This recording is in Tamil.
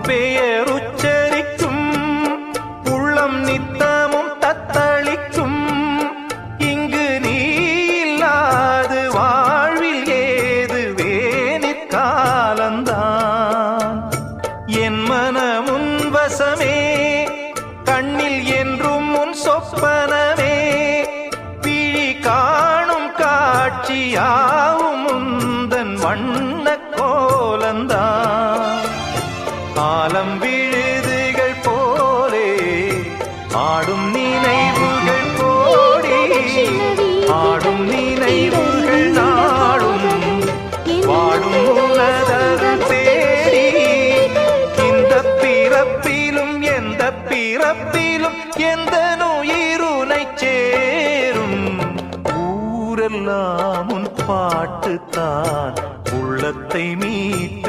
பெயருச்சரிக்கும் உள்ளம் நித்தமும் தத்தளிக்கும். இங்கு நீ இல்லாது வாழ்வில் ஏது வேனிற் காலந்தான். என் மனமுன் வசமே, கண்ணில் என்றும் உன் சொப்பனமே, விழி காணும் காட்சியாவும் உந்தன் வண்ண கோலந்தான். ஆலம் விழுதுகள் போலே ஆடும் நினைவுகள் கோடி, ஆடும் நினைவுகள் நாடும் வாடும் உனதருள் தேடி. இந்த பிறப்பிலும் எந்த பிறப்பிலும் எந்த உயிருனை சேரும். ஊரெல்லாம் உன் பாட்டுத்தான் உள்ளத்தை மீட்டும்.